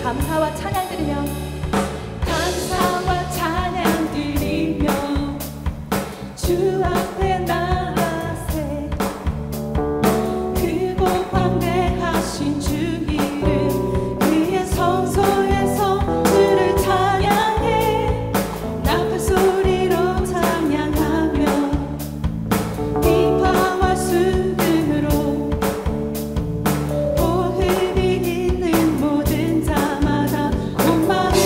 감사와 찬양 드리며 감사와 찬양 드리며 주 앞에 나아세 크고 광대하신 주 이름 그의 성소에서 주를 찬양해 나팔 소리로 찬양하며 비파와 수금으로 호흡이 있는 모든 자마다 온 마음으로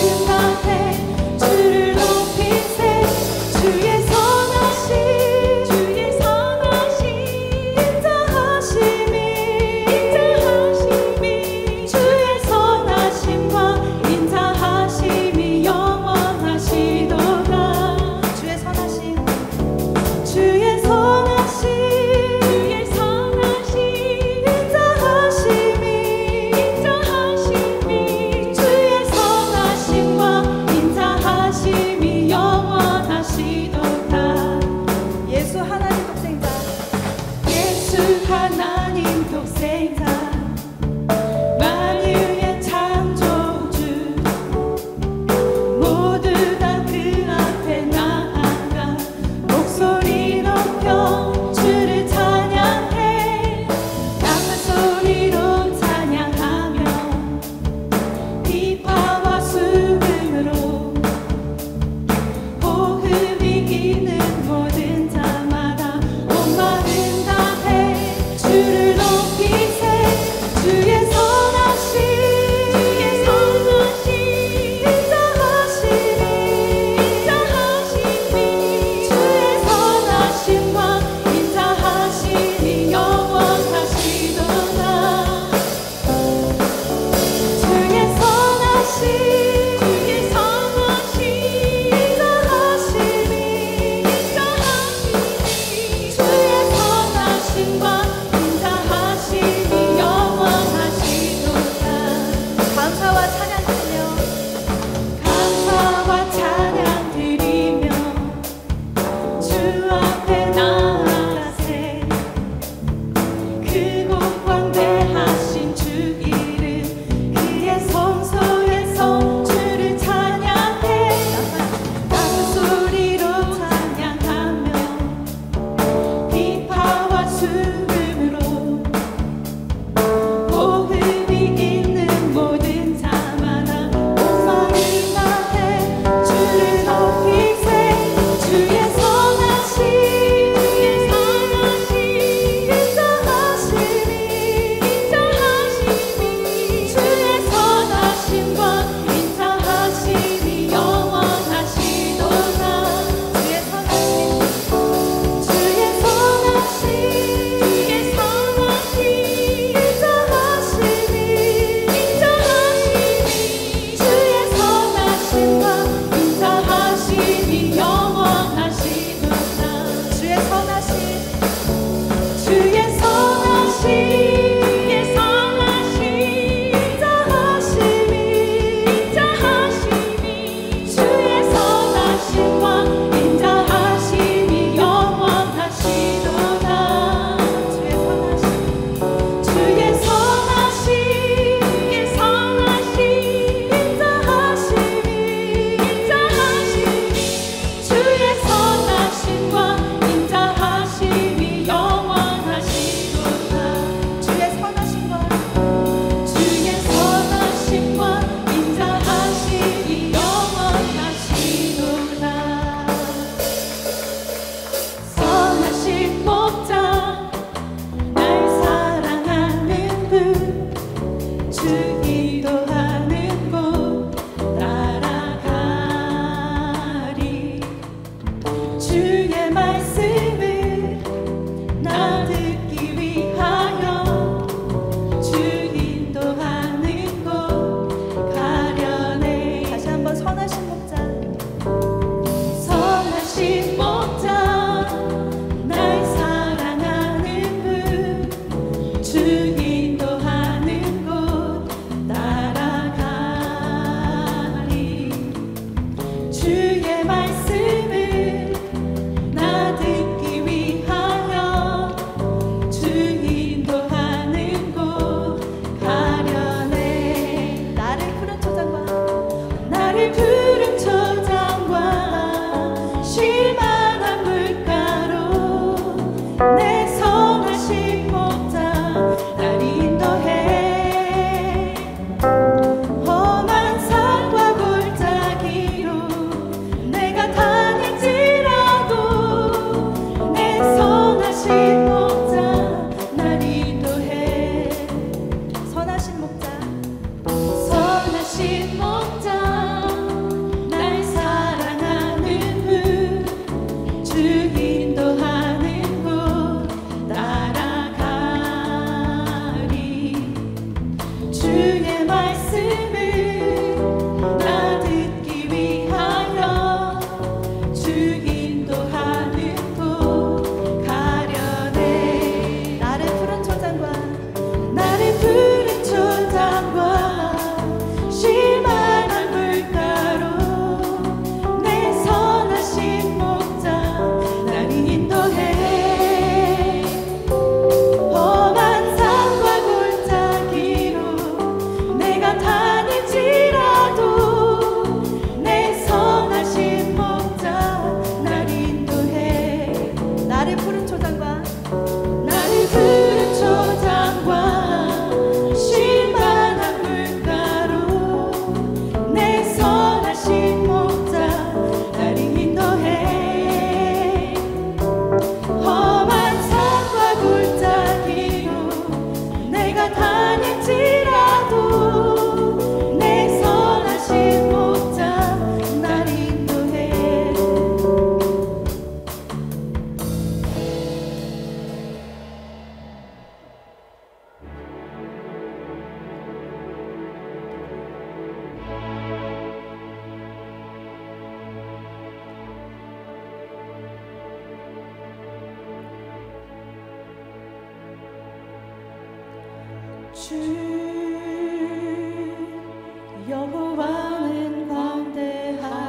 여호와는 광대하시도다.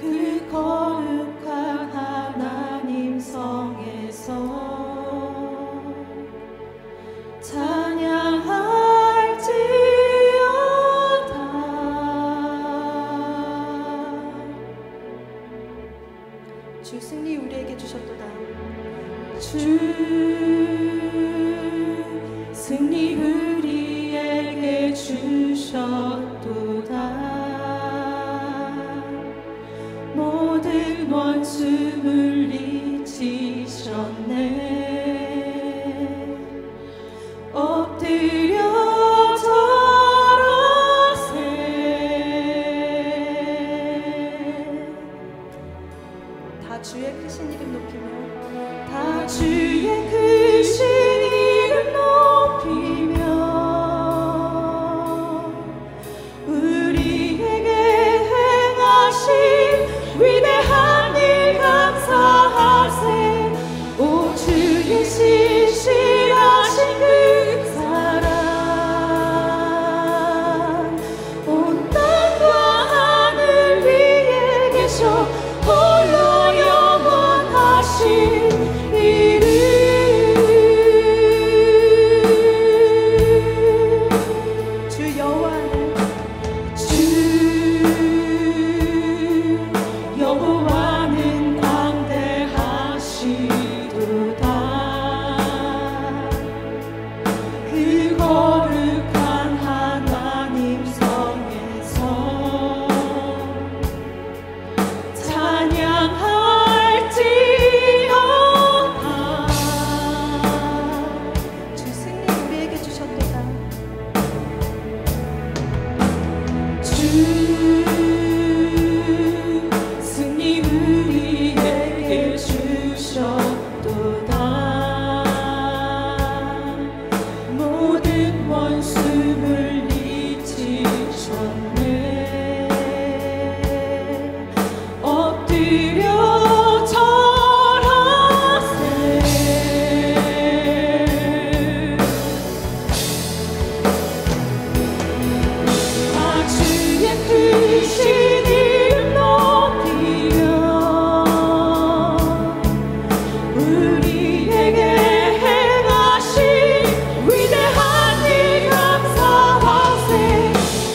그 거룩한 하나님 성에서 찬양할지어다. 주 승리 우리에게 주셨도다. 주 승리 우리에게 주셨도다. 모든 원수 물리치셨네. 엎드려 절하세. 다 주의 크신 이름 높이며, 다 주의 크신 이름 높이며 우리에게 행하신 위대한 일 감사하세. 오 주의 신실하신 그 사랑 온 땅과 하늘 위에 계셔 홀로 영원하신 여호와는 광대하시도다. 그 거룩한 하나님 성에서 찬양할지어다. 주 승리 우리에게 주셨도다. 주 승리 우리에게 주셨도다. 모든 원수 물리치셨네. 엎드려 절하세. 다 주의 크신 이름 높이며 우리에게 행하신 위대한 일 감사하세.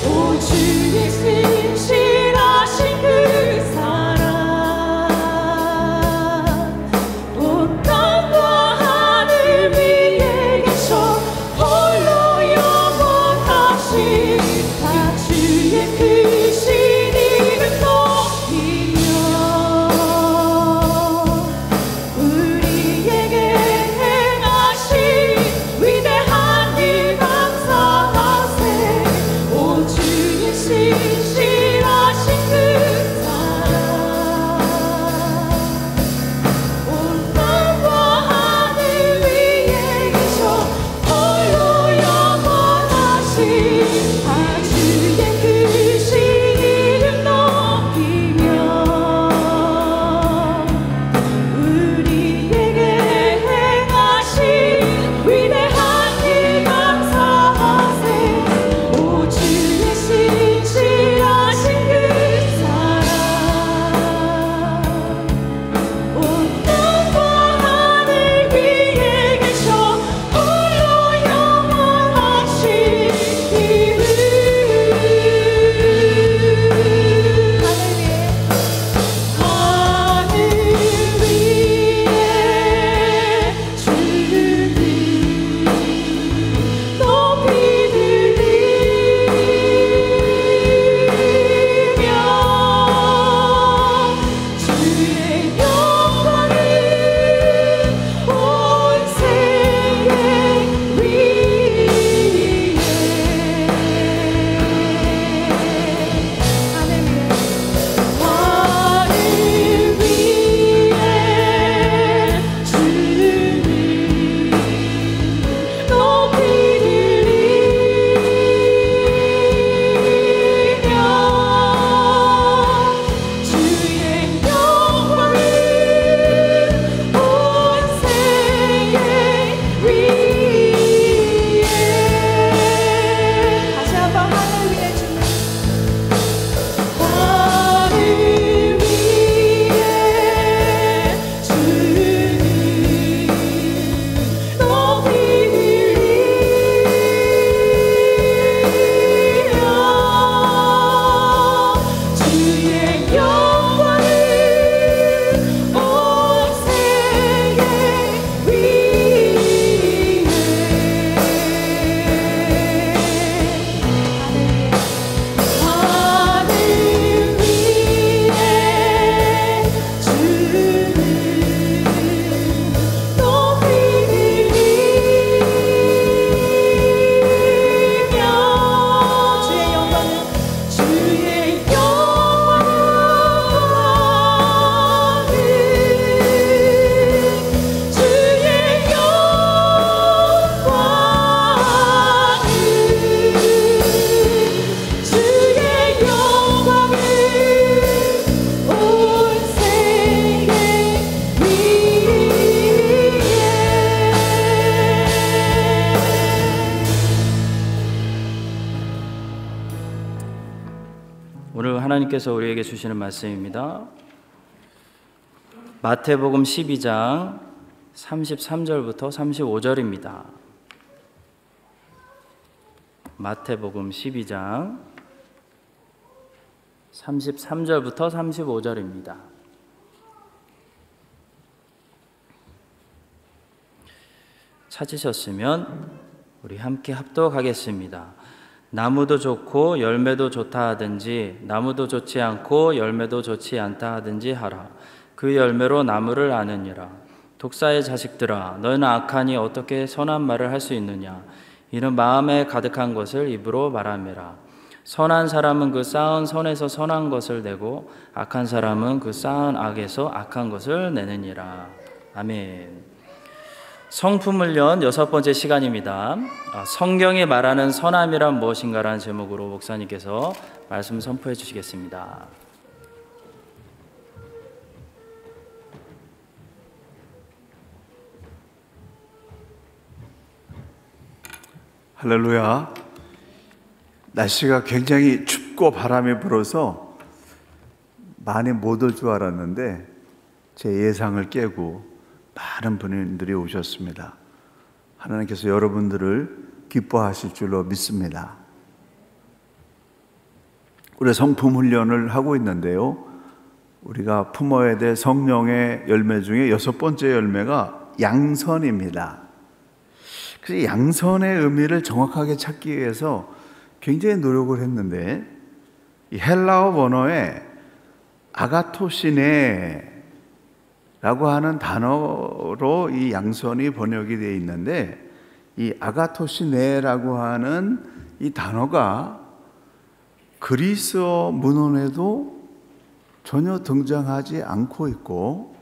오 주의 신실하신 그 사랑 온 땅과 하늘 위에 계셔 홀로 영원하신 다 주의 크신 이름 높이며 우리에게 행하신 위대한 일 감사하세. 오 주의 신실하신 그 사랑 온 땅과 하늘 위에 계셔 홀로 영원하신 다 주의 크신 이름 높이며 우리에게 행하신 위대한 일 감사하세. 오 주의 신실하신 그 사랑 온 땅과 하늘 위에 계셔 홀로 영원하신 이름. 오늘 하나님께서 우리에게 주시는 말씀입니다. 마태복음 12장 33절부터 35절입니다. 마태복음 12장 33절부터 35절입니다. 찾으셨으면 우리 함께 합독하겠습니다. 나무도 좋고 열매도 좋다 하든지 나무도 좋지 않고 열매도 좋지 않다 하든지 하라. 그 열매로 나무를 아느니라. 독사의 자식들아, 너희는 악하니 어떻게 선한 말을 할 수 있느냐? 이는 마음에 가득한 것을 입으로 말함이라. 선한 사람은 그 쌓은 선에서 선한 것을 내고 악한 사람은 그 쌓은 악에서 악한 것을 내느니라. 아멘. 성품훈련 6번째 시간입니다. 성경이 말하는 선함이란 무엇인가라는 제목으로 목사님께서 말씀 선포해 주시겠습니다. 할렐루야. 날씨가 굉장히 춥고 바람이 불어서 많이 못 올 줄 알았는데 제 예상을 깨고 많은 분들이 오셨습니다. 하나님께서 여러분들을 기뻐하실 줄로 믿습니다. 우리 성품 훈련을 하고 있는데요, 우리가 품어야 될 성령의 열매 중에 6번째 열매가 양선입니다. 그래서 양선의 의미를 정확하게 찾기 위해서 굉장히 노력을 했는데, 이 헬라어 원어에 아가토시네 라고 하는 단어로 이 양선이 번역이 되어 있는데, 이 아가토시네라고 하는 이 단어가 그리스어 문헌에도 전혀 등장하지 않고 있고,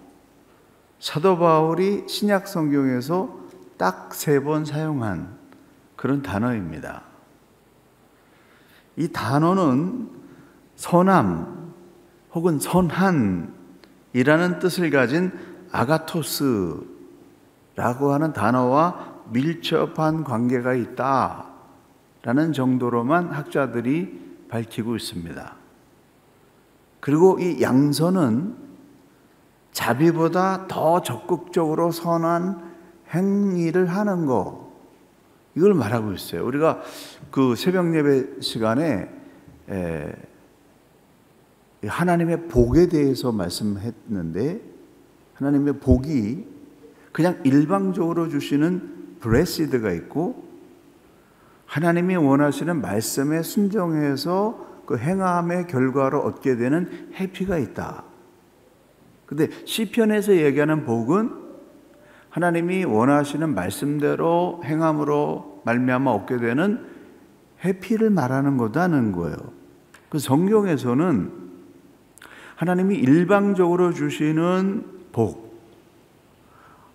사도 바울이 신약 성경에서 딱 3번 사용한 그런 단어입니다. 이 단어는 선함 혹은 선한 이라는 뜻을 가진 아가토스라고 하는 단어와 밀접한 관계가 있다라는 정도로만 학자들이 밝히고 있습니다. 그리고 이 양선은 자비보다 더 적극적으로 선한 행위를 하는 것, 이걸 말하고 있어요. 우리가 그 새벽 예배 시간에 하나님의 복에 대해서 말씀했는데, 하나님의 복이 그냥 일방적으로 주시는 블레시드가 있고, 하나님이 원하시는 말씀에 순종해서 그 행함의 결과로 얻게 되는 해피가 있다. 근데 시편에서 얘기하는 복은 하나님이 원하시는 말씀대로 행함으로 말미암아 얻게 되는 해피를 말하는 거다는 거예요. 그 성경에서는 하나님이 일방적으로 주시는 복,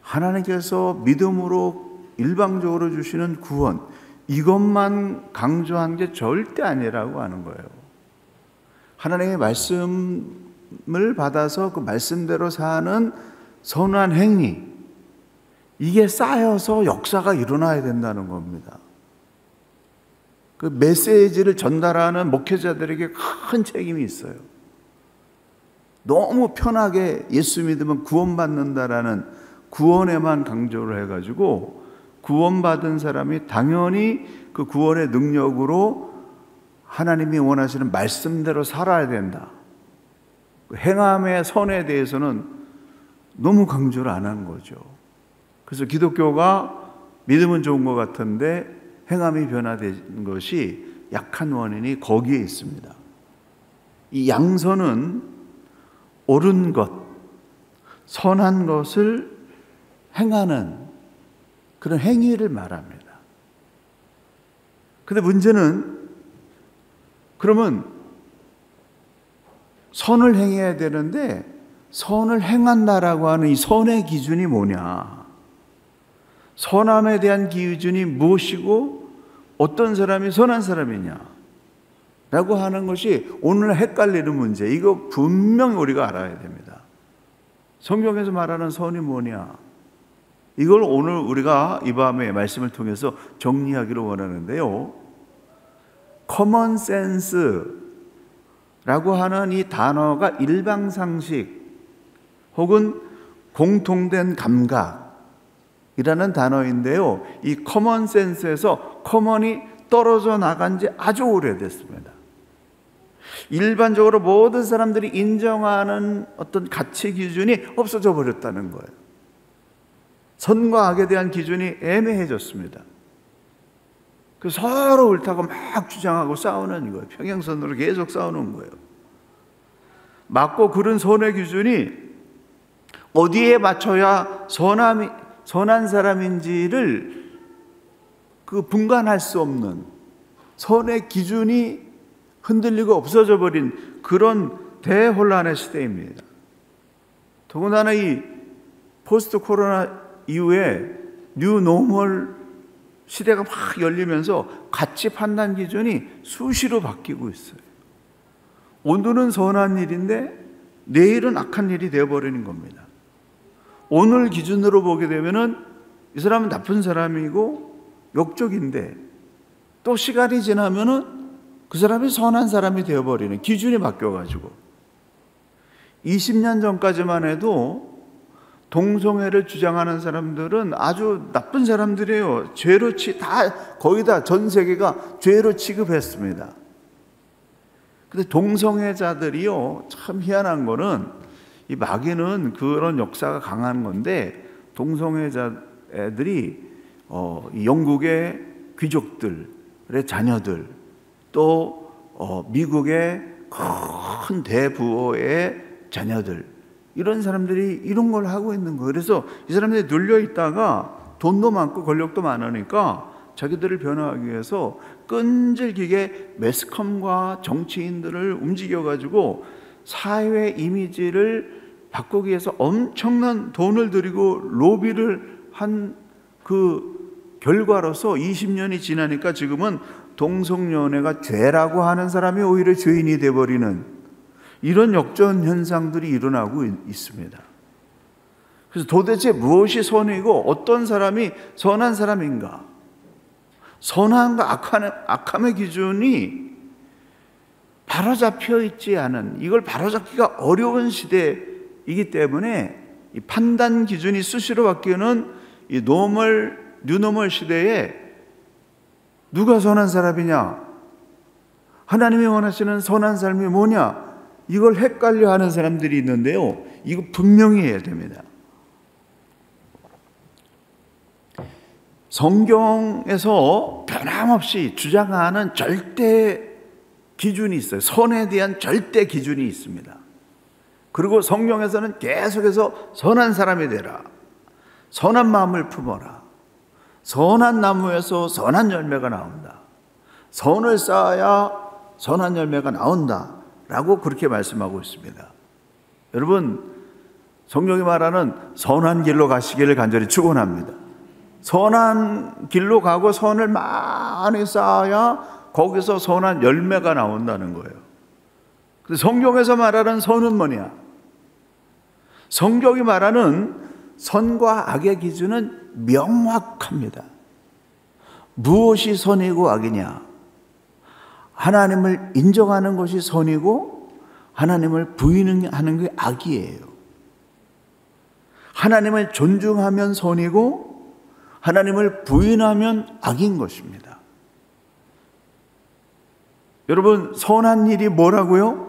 하나님께서 믿음으로 일방적으로 주시는 구원, 이것만 강조한 게 절대 아니라고 하는 거예요. 하나님의 말씀을 받아서 그 말씀대로 사는 선한 행위, 이게 쌓여서 역사가 일어나야 된다는 겁니다. 그 메시지를 전달하는 목회자들에게 큰 책임이 있어요. 너무 편하게 예수 믿으면 구원받는다라는 구원에만 강조를 해가지고, 구원받은 사람이 당연히 그 구원의 능력으로 하나님이 원하시는 말씀대로 살아야 된다. 행함의 선에 대해서는 너무 강조를 안 한 거죠. 그래서 기독교가 믿음은 좋은 것 같은데 행함이 변화된 것이 약한 원인이 거기에 있습니다. 이 양선은 옳은 것, 선한 것을 행하는 그런 행위를 말합니다. 근데 문제는, 그러면 선을 행해야 되는데 선을 행한다라고 하는 이 선의 기준이 뭐냐? 선함에 대한 기준이 무엇이고 어떤 사람이 선한 사람이냐? 라고 하는 것이 오늘 헷갈리는 문제. 이거 분명히 우리가 알아야 됩니다. 성경에서 말하는 선이 뭐냐? 이걸 오늘 우리가 이 밤에 말씀을 통해서 정리하기를 원하는데요, 커먼 센스, 라고 하는 이 단어가 일방상식 혹은 공통된 감각이라는 단어인데요. 이 커먼센스에서 커먼이 떨어져 나간 지 아주 오래됐습니다. 일반적으로 모든 사람들이 인정하는 어떤 가치 기준이 없어져 버렸다는 거예요. 선과 악에 대한 기준이 애매해졌습니다. 서로 옳다고 막 주장하고 싸우는 거예요. 평행선으로 계속 싸우는 거예요. 맞고 그른 선의 기준이 어디에 맞춰야 선한 사람인지를 분간할 수 없는 선의 기준이 흔들리고 없어져 버린 그런 대혼란의 시대입니다. 더군다나 이 포스트 코로나 이후에 뉴 노멀 시대가 막 열리면서 가치 판단 기준이 수시로 바뀌고 있어요. 오늘은 선한 일인데 내일은 악한 일이 되어버리는 겁니다. 오늘 기준으로 보게 되면은 이 사람은 나쁜 사람이고 역적인데 또 시간이 지나면은 그 사람이 선한 사람이 되어버리는 기준이 바뀌어가지고 20년 전까지만 해도 동성애를 주장하는 사람들은 아주 나쁜 사람들이에요. 죄로 거의 다 전 세계가 죄로 취급했습니다. 근데 동성애자들이요, 참 희한한 거는 이 마귀는 그런 역사가 강한 건데 동성애자들이 영국의 귀족들의 자녀들 또 미국의 큰 대부호의 자녀들 이런 사람들이 이런 걸 하고 있는 거예요. 그래서 이 사람들이 눌려 있다가 돈도 많고 권력도 많으니까 자기들을 변화하기 위해서 끈질기게 매스컴과 정치인들을 움직여가지고 사회 이미지를 바꾸기 위해서 엄청난 돈을 들이고 로비를 한 그 결과로서 20년이 지나니까 지금은 동성연애가 죄라고 하는 사람이 오히려 죄인이 되어버리는 이런 역전 현상들이 일어나고 있습니다. 그래서 도대체 무엇이 선이고 어떤 사람이 선한 사람인가? 선함과 악함의 기준이 바로잡혀 있지 않은, 이걸 바로잡기가 어려운 시대이기 때문에 이 판단 기준이 수시로 바뀌는 이 뉴노멀 시대에 누가 선한 사람이냐, 하나님이 원하시는 선한 삶이 뭐냐, 이걸 헷갈려 하는 사람들이 있는데요. 이거 분명히 해야 됩니다. 성경에서 변함없이 주장하는 절대 기준이 있어요. 선에 대한 절대 기준이 있습니다. 그리고 성경에서는 계속해서 선한 사람이 되라, 선한 마음을 품어라, 선한 나무에서 선한 열매가 나온다, 선을 쌓아야 선한 열매가 나온다 라고 그렇게 말씀하고 있습니다. 여러분, 성경이 말하는 선한 길로 가시기를 간절히 축원합니다. 선한 길로 가고 선을 많이 쌓아야 거기서 선한 열매가 나온다는 거예요. 근데 성경에서 말하는 선은 뭐냐? 성경이 말하는 선과 악의 기준은 명확합니다. 무엇이 선이고 악이냐? 하나님을 인정하는 것이 선이고 하나님을 부인하는 게 악이에요. 하나님을 존중하면 선이고 하나님을 부인하면 악인 것입니다. 여러분, 선한 일이 뭐라고요?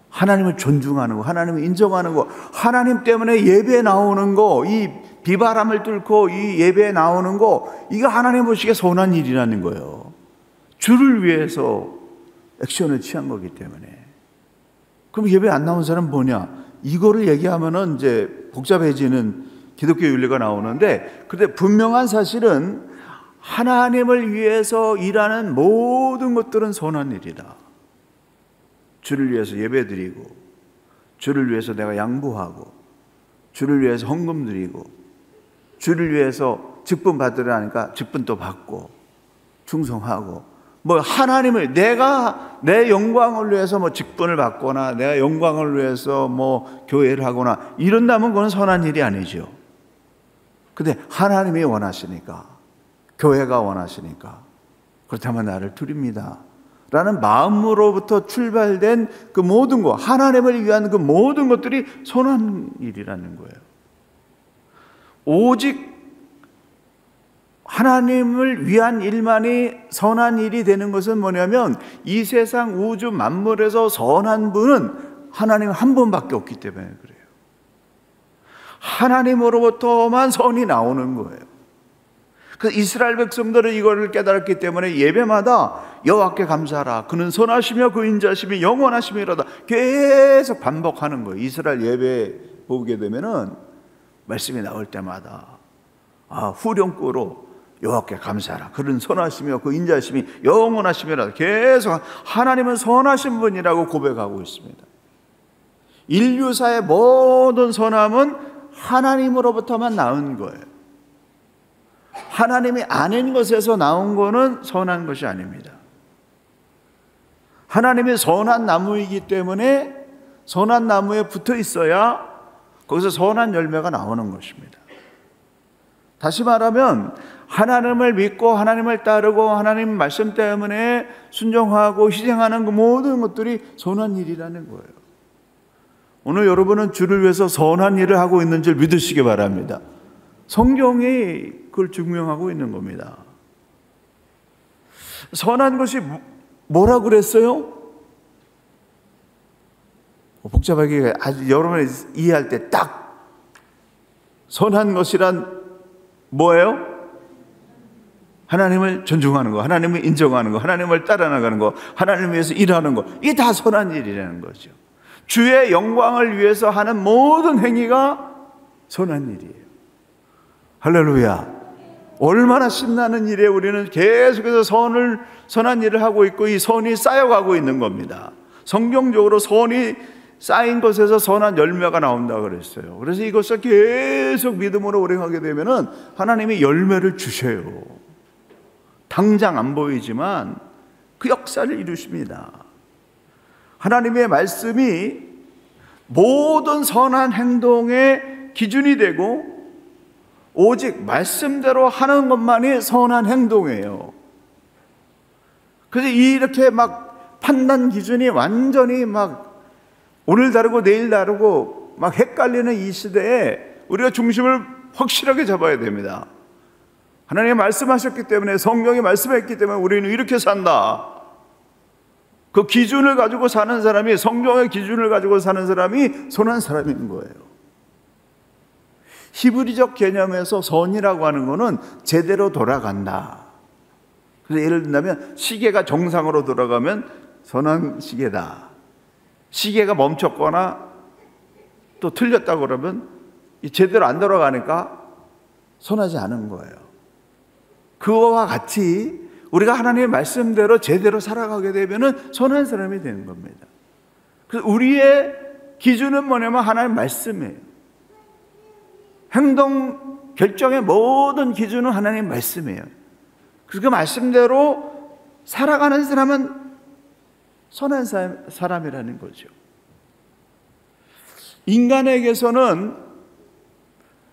하나님을 존중하는 거, 하나님을 인정하는 거, 하나님 때문에 예배에 나오는 거, 이 비바람을 뚫고 이 예배에 나오는 거, 이거 하나님 보시기에 선한 일이라는 거예요. 주를 위해서 액션을 취한 거기 때문에. 그럼 예배 안 나온 사람은 뭐냐? 이거를 얘기하면은 이제 복잡해지는 기독교 윤리가 나오는데, 근데 분명한 사실은 하나님을 위해서 일하는 모든 것들은 선한 일이다. 주를 위해서 예배드리고, 주를 위해서 내가 양보하고, 주를 위해서 헌금 드리고, 주를 위해서 직분 받으려 하니까 직분도 받고, 충성하고, 뭐 하나님을, 내가 내 영광을 위해서 뭐 직분을 받거나 내가 영광을 위해서 뭐 교회를 하거나 이런다면 그건 선한 일이 아니죠. 근데 하나님이 원하시니까, 교회가 원하시니까, 그렇다면 나를 드립니다. 라는 마음으로부터 출발된 그 모든 것, 하나님을 위한 그 모든 것들이 선한 일이라는 거예요. 오직 하나님을 위한 일만이 선한 일이 되는 것은 뭐냐면 이 세상 우주 만물에서 선한 분은 하나님 한 분밖에 없기 때문에 그래요. 하나님으로부터만 선이 나오는 거예요. 그 이스라엘 백성들은 이거를 깨달았기 때문에 예배마다 여호와께 감사하라, 그는 선하시며 그 인자심이 영원하심이로다 계속 반복하는 거예요. 이스라엘 예배 보게 되면은 말씀이 나올 때마다 후렴구로 여호와께 감사하라, 그는 선하시며 그 인자심이 영원하심이로다 계속 하나님은 선하신 분이라고 고백하고 있습니다. 인류사의 모든 선함은 하나님으로부터만 나온 거예요. 하나님이 아닌 것에서 나온 거는 선한 것이 아닙니다. 하나님이 선한 나무이기 때문에 선한 나무에 붙어 있어야 거기서 선한 열매가 나오는 것입니다. 다시 말하면 하나님을 믿고 하나님을 따르고 하나님 말씀 때문에 순종하고 희생하는 그 모든 것들이 선한 일이라는 거예요. 오늘 여러분은 주를 위해서 선한 일을 하고 있는 줄 믿으시기 바랍니다. 성경이 그걸 증명하고 있는 겁니다. 선한 것이 뭐라고 그랬어요? 복잡하게 아주 여러분이 이해할 때 딱 선한 것이란 뭐예요? 하나님을 존중하는 거, 하나님을 인정하는 거, 하나님을 따라나가는 거, 하나님을 위해서 일하는 거, 이게 다 선한 일이라는 거죠. 주의 영광을 위해서 하는 모든 행위가 선한 일이에요. 할렐루야. 얼마나 신나는 일에 우리는 계속해서 선한 일을 하고 있고 이 선이 쌓여가고 있는 겁니다. 성경적으로 선이 쌓인 것에서 선한 열매가 나온다고 그랬어요. 그래서 이것을 계속 믿음으로 오래가게 되면은 하나님이 열매를 주셔요. 당장 안 보이지만 그 역사를 이루십니다. 하나님의 말씀이 모든 선한 행동의 기준이 되고 오직 말씀대로 하는 것만이 선한 행동이에요. 그래서 이렇게 막 판단 기준이 완전히 막 오늘 다르고 내일 다르고 막 헷갈리는 이 시대에 우리가 중심을 확실하게 잡아야 됩니다. 하나님이 말씀하셨기 때문에, 성경이 말씀했기 때문에 우리는 이렇게 산다. 그 기준을 가지고 사는 사람이, 성경의 기준을 가지고 사는 사람이 선한 사람인 거예요. 히브리적 개념에서 선이라고 하는 것은 제대로 돌아간다. 그래서 예를 든다면 시계가 정상으로 돌아가면 선한 시계다. 시계가 멈췄거나 또 틀렸다고 그러면 제대로 안 돌아가니까 선하지 않은 거예요. 그거와 같이 우리가 하나님의 말씀대로 제대로 살아가게 되면 선한 사람이 되는 겁니다. 그래서 우리의 기준은 뭐냐면 하나님의 말씀이에요. 행동 결정의 모든 기준은 하나님의 말씀이에요. 그래서 그 말씀대로 살아가는 사람은 선한 사람이라는 거죠. 인간에게서는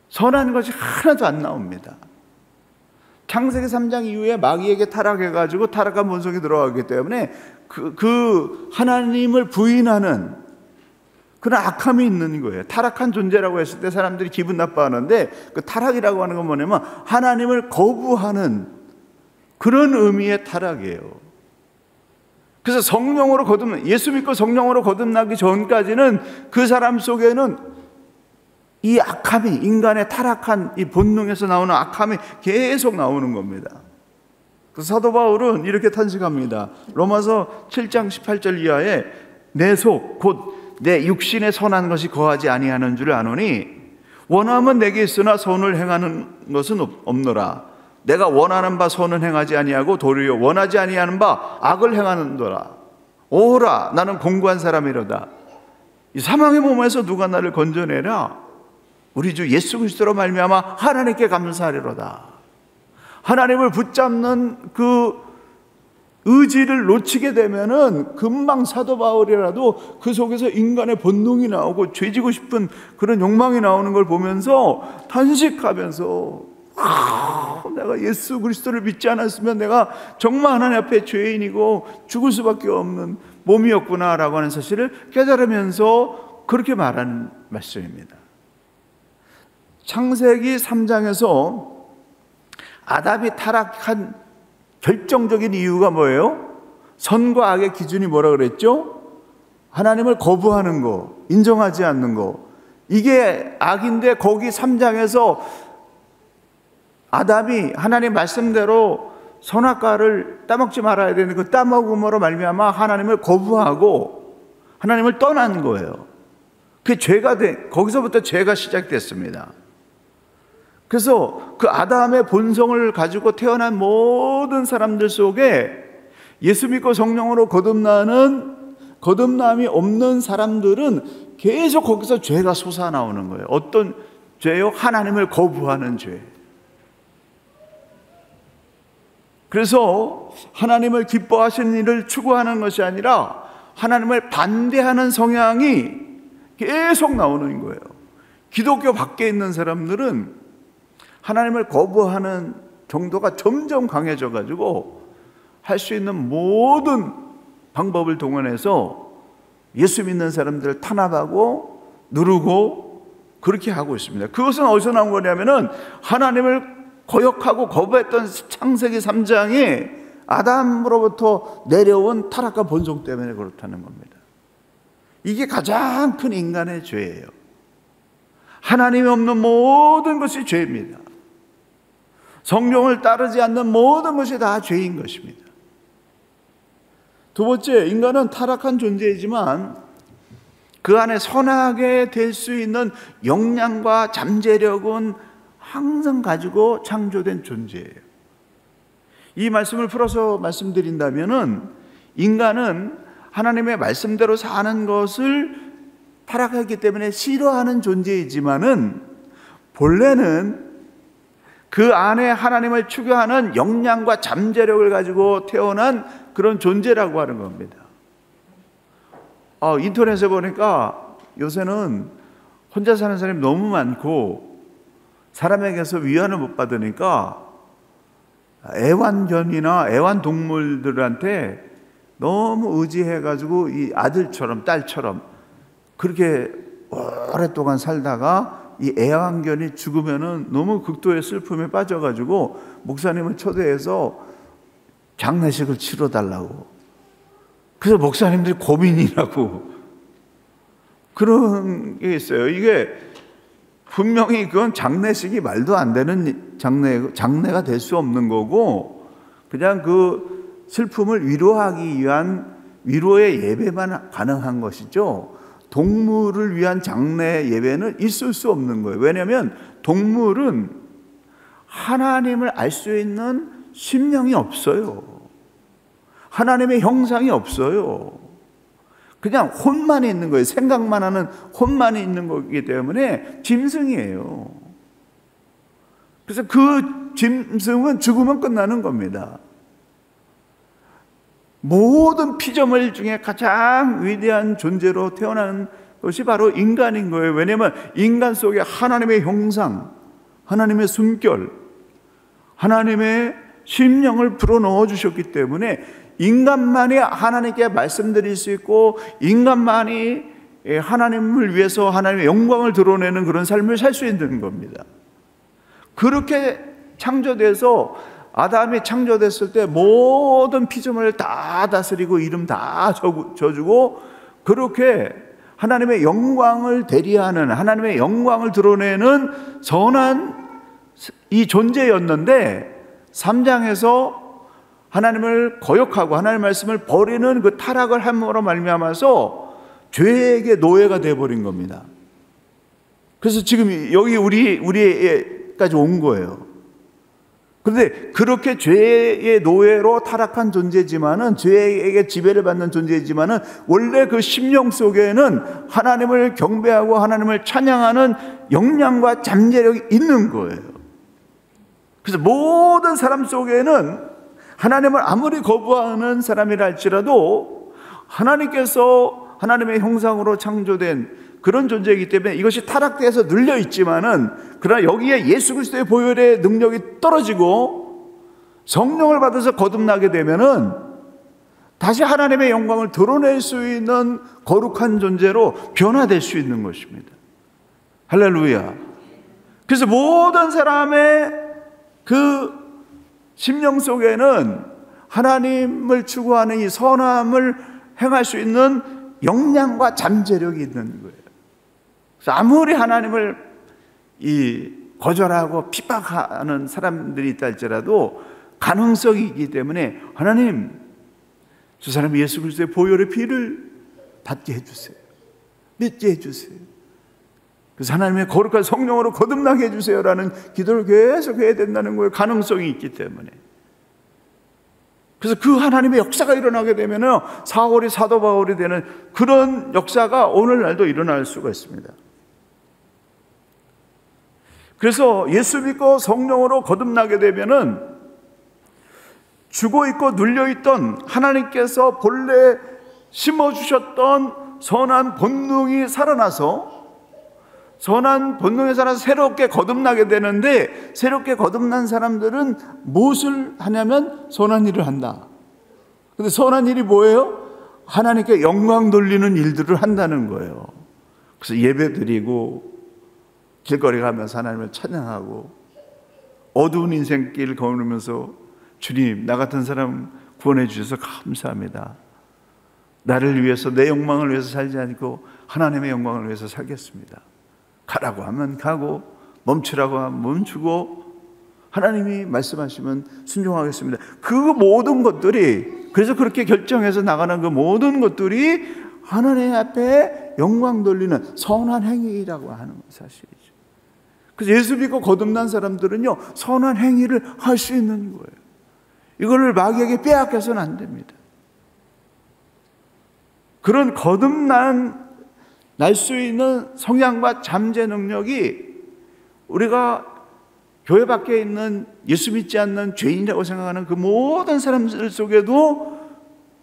선한 것이 하나도 안 나옵니다. 창세기 3장 이후에 마귀에게 타락해가지고 타락한 본성이 들어가기 때문에 그 하나님을 부인하는 그런 악함이 있는 거예요. 타락한 존재라고 했을 때 사람들이 기분 나빠하는데 그 타락이라고 하는 건 뭐냐면 하나님을 거부하는 그런 의미의 타락이에요. 그래서 성령으로 예수 믿고 성령으로 거듭나기 전까지는 그 사람 속에는 이 악함이, 인간의 타락한 이 본능에서 나오는 악함이 계속 나오는 겁니다. 그래서 사도 바울은 이렇게 탄식합니다. 로마서 7장 18절 이하에 내 속 곧 내 육신에 선한 것이 거하지 아니하는 줄 아노니 원함은 내게 있으나 선을 행하는 것은 없노라. 내가 원하는 바 선은 행하지 아니하고 도리어 원하지 아니하는 바 악을 행하는도라. 오라 나는 공고한 사람이로다. 이 사망의 몸에서 누가 나를 건져내랴? 우리 주 예수 그리스도로 말미암아 하나님께 감사하리로다. 하나님을 붙잡는 그 의지를 놓치게 되면은 금방 사도 바울이라도 그 속에서 인간의 본능이 나오고 죄지고 싶은 그런 욕망이 나오는 걸 보면서 탄식하면서 내가 예수 그리스도를 믿지 않았으면 내가 정말 하나님 앞에 죄인이고 죽을 수밖에 없는 몸이었구나라고 하는 사실을 깨달으면서 그렇게 말하는 말씀입니다. 창세기 3장에서 아담이 타락한 결정적인 이유가 뭐예요? 선과 악의 기준이 뭐라 그랬죠? 하나님을 거부하는 거, 인정하지 않는 거. 이게 악인데 거기 3장에서 아담이 하나님 말씀대로 선악과를 따먹지 말아야 되는 그 따먹음으로 말미암아 하나님을 거부하고 하나님을 떠난 거예요. 그게 죄가 거기서부터 죄가 시작됐습니다. 그래서 그 아담의 본성을 가지고 태어난 모든 사람들 속에 예수 믿고 성령으로 거듭남이 없는 사람들은 계속 거기서 죄가 솟아나오는 거예요. 어떤 죄요? 하나님을 거부하는 죄. 그래서 하나님을 기뻐하시는 일을 추구하는 것이 아니라 하나님을 반대하는 성향이 계속 나오는 거예요. 기독교 밖에 있는 사람들은 하나님을 거부하는 정도가 점점 강해져 가지고 할 수 있는 모든 방법을 동원해서 예수 믿는 사람들을 탄압하고 누르고 그렇게 하고 있습니다. 그것은 어디서 나온 거냐면은 하나님을 거역하고 거부했던 창세기 3장에 아담으로부터 내려온 타락과 본성 때문에 그렇다는 겁니다. 이게 가장 큰 인간의 죄예요. 하나님이 없는 모든 것이 죄입니다. 성령을 따르지 않는 모든 것이 다 죄인 것입니다. 두 번째, 인간은 타락한 존재이지만 그 안에 선하게 될 수 있는 역량과 잠재력은 항상 가지고 창조된 존재예요. 이 말씀을 풀어서 말씀드린다면은 인간은 하나님의 말씀대로 사는 것을 타락했기 때문에 싫어하는 존재이지만은 본래는 그 안에 하나님을 추구하는 역량과 잠재력을 가지고 태어난 그런 존재라고 하는 겁니다. 인터넷에 보니까 요새는 혼자 사는 사람이 너무 많고 사람에게서 위안을 못 받으니까 애완견이나 애완동물들한테 너무 의지해가지고 이 아들처럼 딸처럼 그렇게 오랫동안 살다가 이 애완견이 죽으면은 너무 극도의 슬픔에 빠져가지고 목사님을 초대해서 장례식을 치러달라고. 그래서 목사님들이 고민이라고 그런 게 있어요. 이게 분명히 그건 장례식이 말도 안 되는 장례가 될 수 없는 거고 그냥 그 슬픔을 위로하기 위한 위로의 예배만 가능한 것이죠. 동물을 위한 장례 예배는 있을 수 없는 거예요. 왜냐하면 동물은 하나님을 알 수 있는 심령이 없어요. 하나님의 형상이 없어요. 그냥 혼만 있는 거예요. 생각만 하는 혼만 있는 거기 때문에 짐승이에요. 그래서 그 짐승은 죽으면 끝나는 겁니다. 모든 피조물 중에 가장 위대한 존재로 태어나는 것이 바로 인간인 거예요. 왜냐하면 인간 속에 하나님의 형상, 하나님의 숨결, 하나님의 심령을 불어넣어 주셨기 때문에 인간만이 하나님께 말씀드릴 수 있고 인간만이 하나님을 위해서 하나님의 영광을 드러내는 그런 삶을 살 수 있는 겁니다. 그렇게 창조돼서 아담이 창조됐을 때 모든 피조물을 다 다스리고 이름 다 져주고 그렇게 하나님의 영광을 대리하는 하나님의 영광을 드러내는 선한 이 존재였는데 3장에서 하나님을 거역하고 하나님의 말씀을 버리는 그 타락을 함으로 말미암아서 죄에게 노예가 되어버린 겁니다. 그래서 지금 여기 우리에까지 온 거예요. 그런데 그렇게 죄의 노예로 타락한 존재지만은 죄에게 지배를 받는 존재이지만은 원래 그 심령 속에는 하나님을 경배하고 하나님을 찬양하는 역량과 잠재력이 있는 거예요. 그래서 모든 사람 속에는 하나님을 아무리 거부하는 사람이라 할지라도 하나님께서 하나님의 형상으로 창조된 그런 존재이기 때문에 이것이 타락돼서 눌려 있지만은, 그러나 여기에 예수 그리스도의 보혈의 능력이 떨어지고 성령을 받아서 거듭나게 되면은 다시 하나님의 영광을 드러낼 수 있는 거룩한 존재로 변화될 수 있는 것입니다. 할렐루야. 그래서 모든 사람의 그 심령 속에는 하나님을 추구하는 이 선함을 행할 수 있는 역량과 잠재력이 있는 거예요. 그래서 아무리 하나님을 거절하고 핍박하는 사람들이 있다 할지라도 가능성이 있기 때문에, 하나님, 저 사람이 예수 그리스도의 보혈의 피를 받게 해주세요. 믿게 해주세요. 그래서 하나님의 거룩한 성령으로 거듭나게 해주세요라는 기도를 계속 해야 된다는 거예요. 가능성이 있기 때문에. 그래서 그 하나님의 역사가 일어나게 되면요, 사울이 사도 바울이 되는 그런 역사가 오늘날도 일어날 수가 있습니다. 그래서 예수 믿고 성령으로 거듭나게 되면은 죽어있고 눌려있던 하나님께서 본래 심어주셨던 선한 본능이 살아나서, 선한 본능에 살아서 새롭게 거듭나게 되는데, 새롭게 거듭난 사람들은 무엇을 하냐면 선한 일을 한다. 근데 선한 일이 뭐예요? 하나님께 영광 돌리는 일들을 한다는 거예요. 그래서 예배 드리고 길거리 가면서 하나님을 찬양하고, 어두운 인생길 걸으면서 주님, 나 같은 사람 구원해 주셔서 감사합니다. 나를 위해서, 내 영광을 위해서 살지 않고 하나님의 영광을 위해서 살겠습니다. 가라고 하면 가고, 멈추라고 하면 멈추고, 하나님이 말씀하시면 순종하겠습니다. 그 모든 것들이, 그래서 그렇게 결정해서 나가는 그 모든 것들이 하나님 앞에 영광 돌리는 선한 행위라고 하는 사실이죠. 그래서 예수 믿고 거듭난 사람들은요, 선한 행위를 할 수 있는 거예요. 이거를 마귀에게 빼앗겨서는 안 됩니다. 그런 거듭난 날 수 있는 성향과 잠재 능력이, 우리가 교회 밖에 있는 예수 믿지 않는 죄인이라고 생각하는 그 모든 사람들 속에도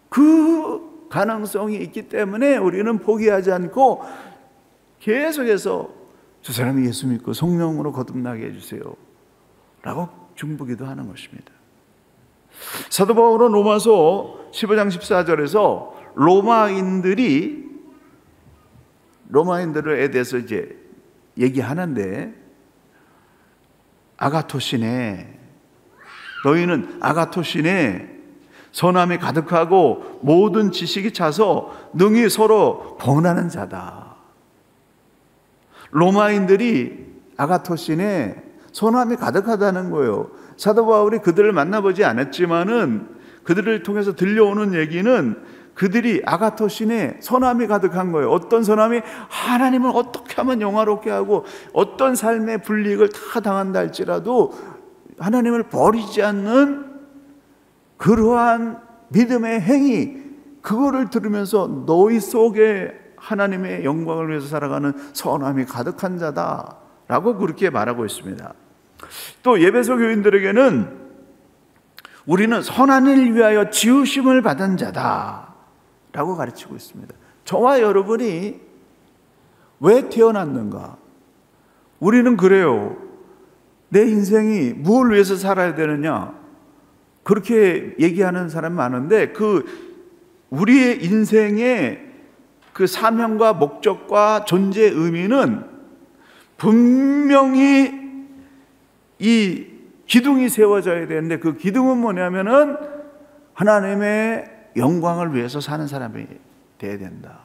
그 가능성이 있기 때문에 우리는 포기하지 않고 계속해서 저 사람이 예수 믿고 성령으로 거듭나게 해주세요 라고 중보기도 하는 것입니다. 사도 바울은 로마서 15장 14절에서 로마인들에 대해서 이제 얘기하는데, 아가토시네, 너희는 아가토시네, 선함이 가득하고 모든 지식이 차서 능히 서로 권하는 자다. 로마인들이 아가토시네, 선함이 가득하다는 거예요. 사도 바울이 그들을 만나보지 않았지만은 그들을 통해서 들려오는 얘기는 그들이 아가토신에 선함이 가득한 거예요. 어떤 선함이? 하나님을 어떻게 하면 영화롭게 하고 어떤 삶의 불이익을 다 당한다 할지라도 하나님을 버리지 않는 그러한 믿음의 행위, 그거를 들으면서 너희 속에 하나님의 영광을 위해서 살아가는 선함이 가득한 자다라고 그렇게 말하고 있습니다. 또 예배소 교인들에게는 우리는 선한 일을 위하여 지으심을 받은 자다라고 가르치고 있습니다. 저와 여러분이 왜 태어났는가? 우리는 그래요. 내 인생이 무엇을 위해서 살아야 되느냐? 그렇게 얘기하는 사람이 많은데, 우리의 인생의 그 사명과 목적과 존재의 의미는 분명히 이 기둥이 세워져야 되는데, 그 기둥은 뭐냐면은 하나님의 영광을 위해서 사는 사람이 돼야 된다.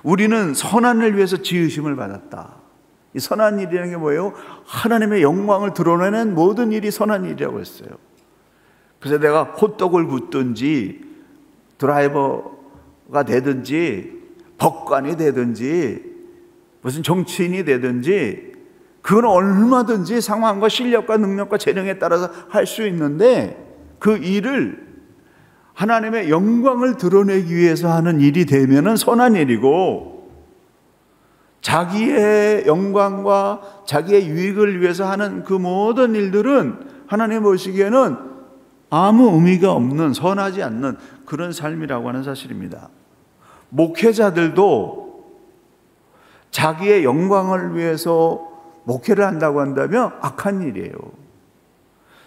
우리는 선한 일을 위해서 지으심을 받았다. 이 선한 일이라는 게 뭐예요? 하나님의 영광을 드러내는 모든 일이 선한 일이라고 했어요. 그래서 내가 호떡을 굽든지 드라이버가 되든지 법관이 되든지 무슨 정치인이 되든지, 그건 얼마든지 상황과 실력과 능력과 재능에 따라서 할 수 있는데, 그 일을 하나님의 영광을 드러내기 위해서 하는 일이 되면은 선한 일이고, 자기의 영광과 자기의 유익을 위해서 하는 그 모든 일들은 하나님 보시기에는 아무 의미가 없는, 선하지 않는 그런 삶이라고 하는 사실입니다. 목회자들도 자기의 영광을 위해서 목회를 한다고 한다면 악한 일이에요.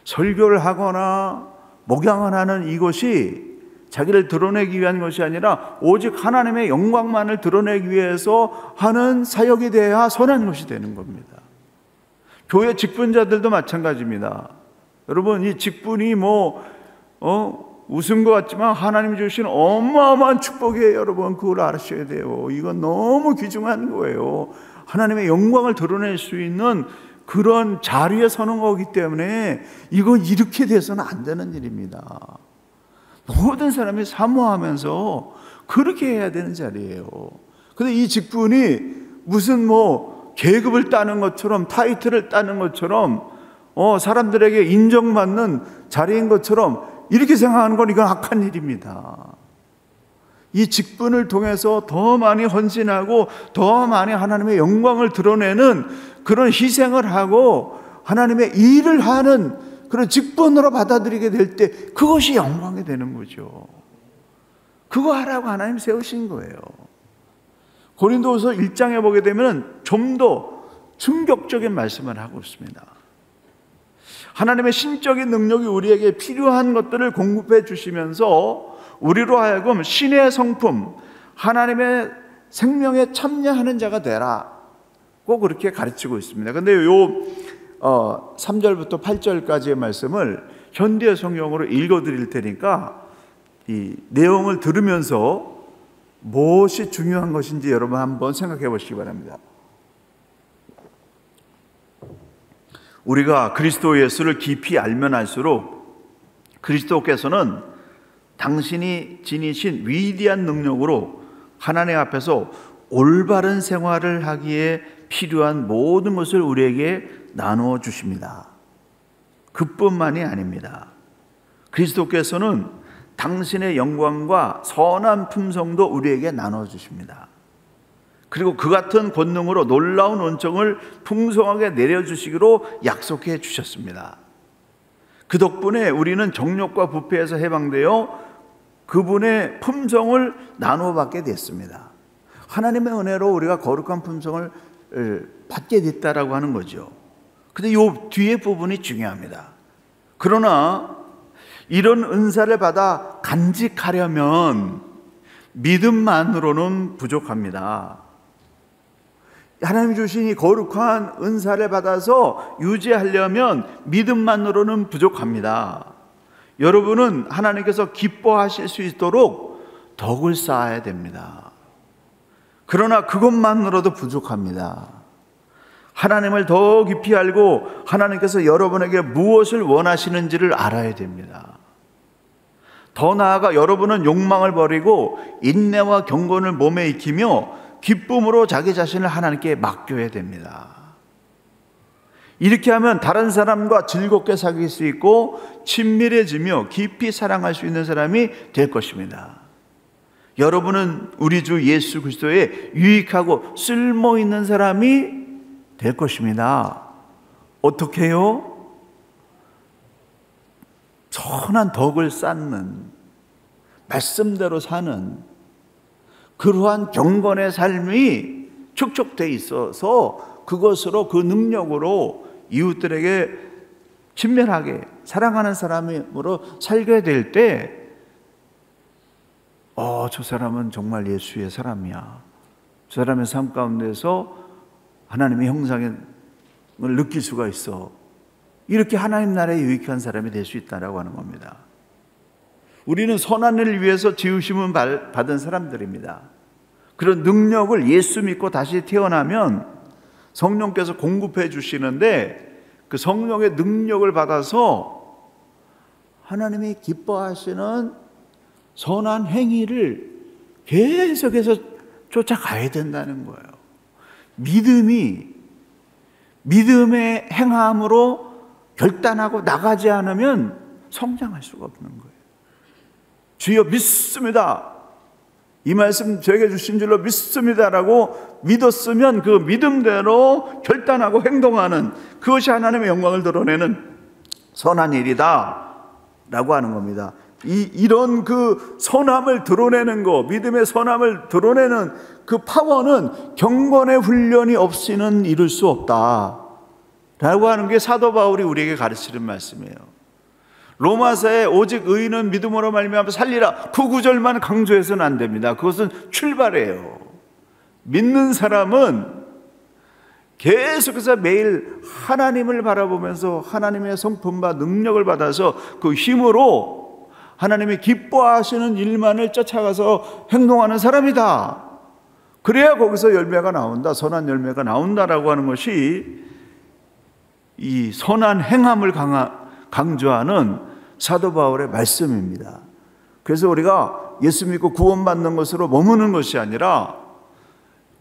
설교를 하거나 목양을 하는 이것이 자기를 드러내기 위한 것이 아니라 오직 하나님의 영광만을 드러내기 위해서 하는 사역이 돼야 선한 것이 되는 겁니다. 교회 직분자들도 마찬가지입니다. 여러분, 이 직분이 웃은 것 같지만 하나님 주신 어마어마한 축복이에요. 여러분, 그걸 아셔야 돼요. 이건 너무 귀중한 거예요. 하나님의 영광을 드러낼 수 있는 그런 자리에 서는 거기 때문에 이건 이렇게 돼서는 안 되는 일입니다. 모든 사람이 사모하면서 그렇게 해야 되는 자리예요. 근데 이 직분이 무슨 계급을 따는 것처럼, 타이틀을 따는 것처럼, 사람들에게 인정받는 자리인 것처럼 이렇게 생각하는 건 이건 악한 일입니다. 이 직분을 통해서 더 많이 헌신하고 더 많이 하나님의 영광을 드러내는 그런 희생을 하고 하나님의 일을 하는 그런 직분으로 받아들이게 될 때 그것이 영광이 되는 거죠. 그거 하라고 하나님 세우신 거예요. 고린도후서 1장에 보게 되면 좀 더 충격적인 말씀을 하고 있습니다. 하나님의 신적인 능력이 우리에게 필요한 것들을 공급해 주시면서 우리로 하여금 신의 성품, 하나님의 생명에 참여하는 자가 되라, 꼭 그렇게 가르치고 있습니다. 근데 요 3절부터 8절까지의 말씀을 현대 성경으로 읽어 드릴 테니까 이 내용을 들으면서 무엇이 중요한 것인지 여러분 한번 생각해 보시기 바랍니다. 우리가 그리스도 예수를 깊이 알면 알수록 그리스도께서는 당신이 지니신 위대한 능력으로 하나님 앞에서 올바른 생활을 하기에 필요한 모든 것을 우리에게 나누어 주십니다. 그뿐만이 아닙니다. 그리스도께서는 당신의 영광과 선한 품성도 우리에게 나눠 주십니다. 그리고 그 같은 권능으로 놀라운 은총을 풍성하게 내려주시기로 약속해 주셨습니다. 그 덕분에 우리는 정욕과 부패에서 해방되어 그분의 품성을 나누어 받게 됐습니다. 하나님의 은혜로 우리가 거룩한 품성을 받게 됐다라고 하는 거죠. 근데 이 뒤에 부분이 중요합니다. 그러나 이런 은사를 받아 간직하려면 믿음만으로는 부족합니다. 하나님 주신 이 거룩한 은사를 받아서 유지하려면 믿음만으로는 부족합니다. 여러분은 하나님께서 기뻐하실 수 있도록 덕을 쌓아야 됩니다. 그러나 그것만으로도 부족합니다. 하나님을 더 깊이 알고 하나님께서 여러분에게 무엇을 원하시는지를 알아야 됩니다. 더 나아가 여러분은 욕망을 버리고 인내와 경건을 몸에 익히며 기쁨으로 자기 자신을 하나님께 맡겨야 됩니다. 이렇게 하면 다른 사람과 즐겁게 사귈 수 있고 친밀해지며 깊이 사랑할 수 있는 사람이 될 것입니다. 여러분은 우리 주 예수 그리스도의 유익하고 쓸모있는 사람이 될 것입니다. 어떻게 해요? 선한 덕을 쌓는, 말씀대로 사는 그러한 경건의 삶이 축적되어 있어서 그것으로, 그 능력으로 이웃들에게 친밀하게 사랑하는 사람으로 살게 될 때 저 사람은 정말 예수의 사람이야. 저 사람의 삶 가운데서 하나님의 형상을 느낄 수가 있어. 이렇게 하나님 나라에 유익한 사람이 될 수 있다라고 하는 겁니다. 우리는 선한 일을 위해서 지으심을 받은 사람들입니다. 그런 능력을 예수 믿고 다시 태어나면 성령께서 공급해 주시는데 그 성령의 능력을 받아서 하나님이 기뻐하시는 선한 행위를 계속해서 쫓아가야 된다는 거예요. 믿음의 행함으로 결단하고 나가지 않으면 성장할 수가 없는 거예요. 주여 믿습니다. 이 말씀 저에게 주신 줄로 믿습니다라고 믿었으면 그 믿음대로 결단하고 행동하는 그것이 하나님의 영광을 드러내는 선한 일이다 라고 하는 겁니다. 이런 그 선함을 드러내는 거, 믿음의 선함을 드러내는 그 파워는 경건의 훈련이 없이는 이룰 수 없다 라고 하는 게 사도 바울이 우리에게 가르치는 말씀이에요. 로마서에 오직 의인은 믿음으로 말미암아 살리라, 그 구절만 강조해서는 안 됩니다. 그것은 출발이에요. 믿는 사람은 계속해서 매일 하나님을 바라보면서 하나님의 성품과 능력을 받아서 그 힘으로 하나님이 기뻐하시는 일만을 쫓아가서 행동하는 사람이다. 그래야 거기서 열매가 나온다, 선한 열매가 나온다라고 하는 것이 이 선한 행함을 강조하는 사도 바울의 말씀입니다. 그래서 우리가 예수 믿고 구원받는 것으로 머무는 것이 아니라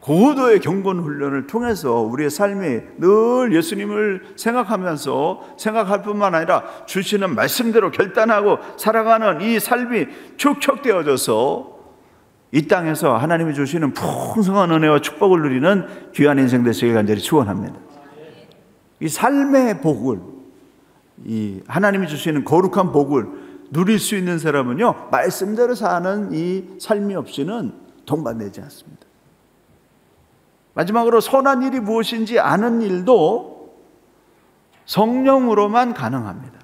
고도의 경건 훈련을 통해서 우리의 삶이 늘 예수님을 생각할 뿐만 아니라 주시는 말씀대로 결단하고 살아가는 이 삶이 축적되어져서 이 땅에서 하나님이 주시는 풍성한 은혜와 축복을 누리는 귀한 인생 되시길 간절히 축원합니다. 이 삶의 복을, 이 하나님이 주시는 거룩한 복을 누릴 수 있는 사람은요, 말씀대로 사는 이 삶이 없이는 동반되지 않습니다. 마지막으로 선한 일이 무엇인지 아는 일도 성령으로만 가능합니다.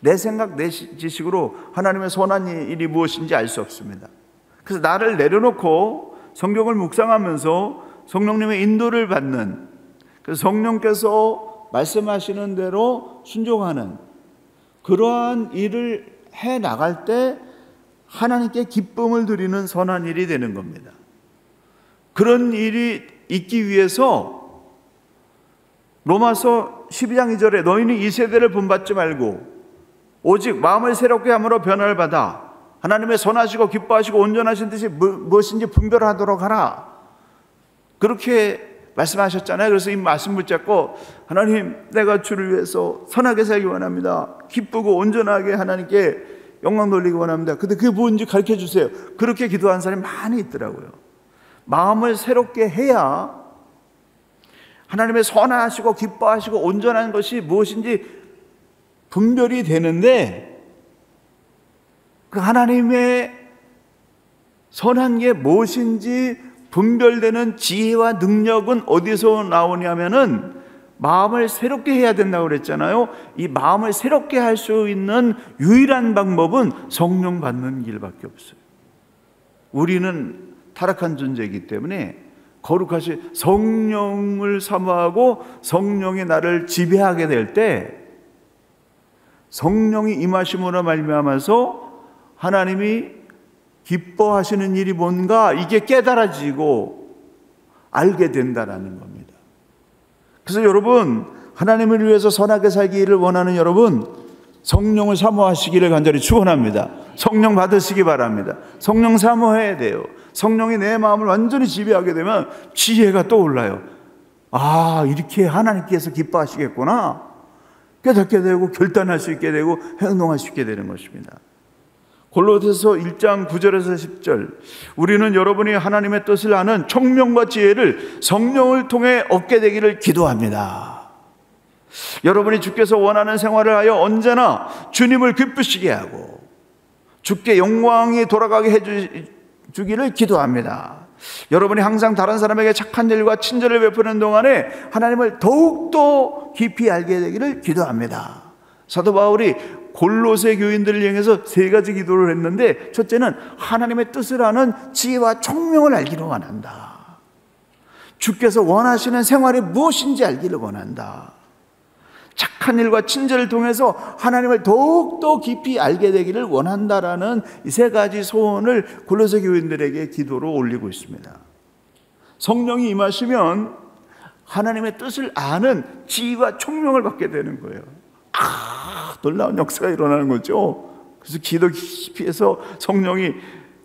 내 생각, 내 지식으로 하나님의 선한 일이 무엇인지 알 수 없습니다. 그래서 나를 내려놓고 성경을 묵상하면서 성령님의 인도를 받는, 그래서 성령께서 말씀하시는 대로 순종하는 그러한 일을 해 나갈 때 하나님께 기쁨을 드리는 선한 일이 되는 겁니다. 그런 일이 있기 위해서 로마서 12장 2절에 너희는 이 세대를 본받지 말고 오직 마음을 새롭게 함으로 변화를 받아 하나님의 선하시고 기뻐하시고 온전하신 뜻이 무엇인지 분별하도록 하라, 그렇게 말씀하셨잖아요. 그래서 이 말씀 붙잡고 하나님, 내가 주를 위해서 선하게 살기 원합니다. 기쁘고 온전하게 하나님께 영광 돌리기 원합니다. 근데 그게 뭔지 가르쳐 주세요. 그렇게 기도하는 사람이 많이 있더라고요. 마음을 새롭게 해야 하나님의 선하시고 기뻐하시고 온전한 것이 무엇인지 분별이 되는데, 그 하나님의 선한 게 무엇인지 분별되는 지혜와 능력은 어디서 나오냐면은 마음을 새롭게 해야 된다고 그랬잖아요. 이 마음을 새롭게 할 수 있는 유일한 방법은 성령 받는 길밖에 없어요. 우리는 타락한 존재이기 때문에 거룩하신 성령을 사모하고 성령이 나를 지배하게 될 때 성령이 임하심으로 말미암아서 하나님이 기뻐하시는 일이 뭔가 이게 깨달아지고 알게 된다라는 겁니다. 그래서 여러분, 하나님을 위해서 선하게 살기를 원하는 여러분, 성령을 사모하시기를 간절히 축원합니다. 성령 받으시기 바랍니다. 성령 사모해야 돼요. 성령이 내 마음을 완전히 지배하게 되면 지혜가 떠올라요. 아, 이렇게 하나님께서 기뻐하시겠구나 깨닫게 되고 결단할 수 있게 되고 행동할 수 있게 되는 것입니다. 골로새서 1장 9절에서 10절, 우리는 여러분이 하나님의 뜻을 아는 총명과 지혜를 성령을 통해 얻게 되기를 기도합니다. 여러분이 주께서 원하는 생활을 하여 언제나 주님을 기쁘시게 하고 주께 영광이 돌아가게 해주기를 기도합니다. 여러분이 항상 다른 사람에게 착한 일과 친절을 베푸는 동안에 하나님을 더욱더 깊이 알게 되기를 기도합니다. 사도 바울이 골로새 교인들을 향해서 세 가지 기도를 했는데, 첫째는 하나님의 뜻을 아는 지혜와 총명을 알기를 원한다. 주께서 원하시는 생활이 무엇인지 알기를 원한다. 착한 일과 친절을 통해서 하나님을 더욱더 깊이 알게 되기를 원한다라는 이 세 가지 소원을 골로새 교인들에게 기도로 올리고 있습니다. 성령이 임하시면 하나님의 뜻을 아는 지혜와 총명을 받게 되는 거예요. 놀라운 역사가 일어나는 거죠. 그래서 기도 깊이 해서 성령이